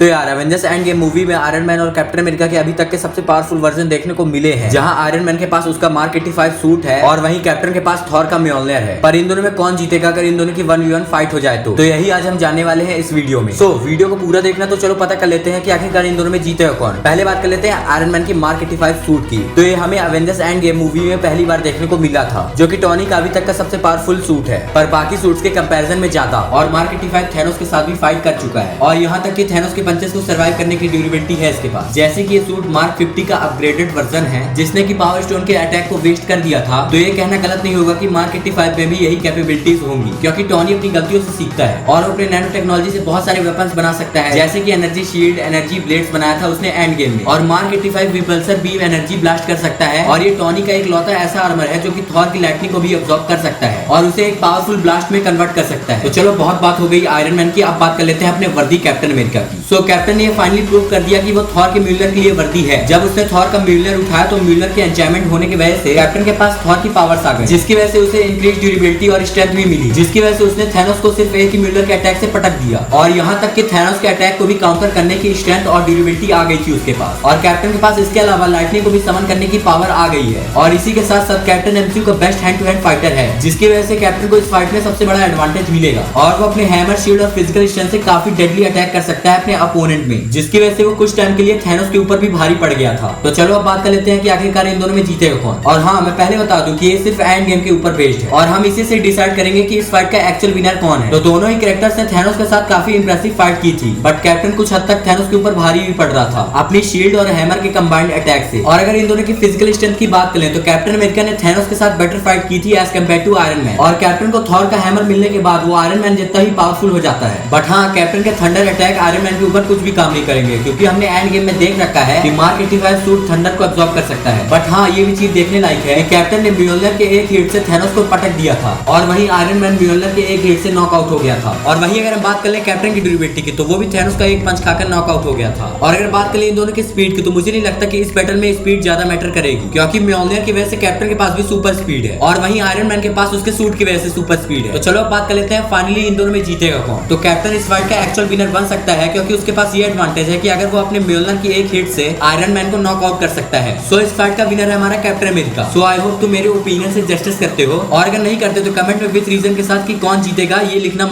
तो यार Avengers end game movie में आयरन मैन और कैप्टन अमेरिका के अभी तक के सबसे पावरफुल वर्जन देखने को मिले हैं, जहां आयरन मैन के पास उसका मार्क 85 सूट है और वहीं कैप्टन के पास थॉर का म्योलनर है। पर इन दोनों में कौन जीतेगा अगर इन दोनों की 1v1 फाइट हो जाए तो यही आज हम जानने वाले हैं इस वीडियो में। वीडियो को पूरा देखना तो चलो पता कर लेते हैं कि आखिरकार इन दोनों में जीते हो कौन। पहले बात कर लेते हैं आयरन मैन की मार्क 85 सूट की। तो ये हमें एवेंजर्स एंड गेम मूवी में पहली बार देखने को मिला था, जो कि टोनी का अभी तक का सबसे पावरफुल सूट है, पर बाकी सूट्स के कंपैरिजन में ज्यादा। और मार्क 85 थैनोस के साथ भी फाइट कर चुका है और यहाँ तक कि थैनोस के पंचेस को सर्वाइव करने की ड्यूरेबिलिटी है इसके पास। जैसे कि ये सूट मार्क 50 का अपग्रेडेड वर्जन है, जिसने की पावर स्टोन के अटैक को वेस्ट कर दिया था। तो ये कहना गलत नहीं होगा कि मार्क 85 में भी यही कैपेबिलिटीज होंगी, क्योंकि टोनी अपनी गलतियों से सीखता है और अपने नैनो टेक्नोलॉजी से बहुत सारे वेपन्स बना सकता है, जैसे कि एनर्जी शील्ड, एनर्जी ब्लेड्स बनाया था उसने एंड गेम में। और mark 85 repulsor beam energy blast कर सकता है और ये टोनी का एक लौता ऐसा आर्मर है जो कि थॉर की लाइटनिंग को भी अब्सॉर्ब कर सकता है और उसे एक पावरफुल ब्लास्ट में कन्वर्ट कर सकता है। तो चलो बहुत बात हो गई आयरन मैन की, अब बात कर लेते हैं अपने वर्दी कैप्टन अमेरिका की। कैप्टन ने फाइनली प्रूव कर दिया कि वो थॉर के म्यूलर के लिए वर्दी है। जब उसने थॉर का म्यूलर उठाया तो म्यूलर के एन्चेंटमेंट होने की वजह से कैप्टन के पास थॉर की पावर्स आ गई, जिसकी वजह से उसे इंक्रीज ड्यूरेबिलिटी और स्ट्रेंथ भी मिली, जिसकी वजह से उसने थैनोस को सिर्फ एक ही म्यूलर के अटैक से पटक दिया और यहाँ तक कि थैनोस के अटैक को भी काउंटर करने की स्ट्रेंथ और ड्यूरेबिलिटी आ गई थी उसके पास। और कैप्टन के पास इसके अलावा लाइटनिंग को भी समन करने की पावर आ गई है और इसी के साथ साथ कैप्टन एमसीयू का best hand to hand fighter है, जिसकी वजह से कैप्टन को इस फाइट में सबसे बड़ा एडवांटेज मिलेगा और वो अपने हैमर, शील्ड और फिजिकल स्ट्रेंथ से काफी डेडली अटैक कर सकता है अपने अपोनेंट में, जिसकी वजह से वो कुछ टाइम के लिए थैनोस के ऊपर भी भारी पड़ गया था। तो चलो अब बात कर लेते हैं कि आखिरकार इन दोनों में जीतेगा कौन। और हाँ, मैं पहले बता दूं कि ये सिर्फ एंड गेम के ऊपर बेस्ड है और हम इसी से डिसाइड करेंगे कि इस फाइट का एक्चुअल विनर कौन है। तो दोनों ही कैरेक्टर्स ने थैनोस के साथ काफी इंप्रेसिव फाइट की थी, बट कैप्टन कुछ हद तक थैनोस के ऊपर भारी भी पड़ रहा था अपनी शील्ड और हैमर के कंबाइंड अटैक से। और अगर इन दोनों की फिजिकल स्ट्रेंथ की बात करें तो कैप्टन अमेरिका ने थैनोस के साथ बेटर फाइट की थी as compare to Iron Man, और कैप्टन को थॉर का हैमर मिलने के बाद वो आयरन मैन जितना ही पावरफुल हो जाता है। बट हाँ, कैप्टन के थंडर अटैक आयरन मैन के ऊपर कुछ भी काम नहीं करेंगे, क्योंकि हमने एंड गेम में देख रखा है कि मार्क 85 सूट थंडर को अब्सॉर्ब कर सकता है। बट हाँ, ये भी चीज देखने लायक है कि कैप्टन ने म्योलनर के एक हिट से थैनोस को पटक दिया था और वहीं आयरन मैन म्योलनर के एक हिट से नॉकआउट हो गया था। और वहीं अगर हम बात कर ले कैप्टन की ड्यूरेबिलिटी की, तो वो भी थैनोस का एक पंच खाकर नॉकआउट हो गया था। और अगर बात कर ले इन दोनों की स्पीड की, तो मुझे नहीं लगता कि इस बैटल में स्पीड ज्यादा मैटर करेगी, क्योंकि म्योलनर की वजह से कैप्टन के पास भी सुपर स्पीड है और वहीं आयरन मैन के पास उसके सूट की वजह से सुपर स्पीड है। तो चलो अब बात कर लेते हैं फाइनली इन दोनों में जीतेगा कौन। तो कैप्टन इस फाइट का एक्चुअल विनर बन सकता है, क्योंकि उसके पास ये एडवांटेज है कि अगर वो अपने म्योलनर की एक हिट से आयरन मैन को नॉकआउट कर सकता है। इस फाइट का विनर है हमारा कैप्टन अमेरिका। आई होप तुम मेरे ओपिनियन से जस्टिस करते हो, और अगर नहीं करते तो कमेंट में विद रीजन के साथ कि कौन जीतेगा ये लिखना मत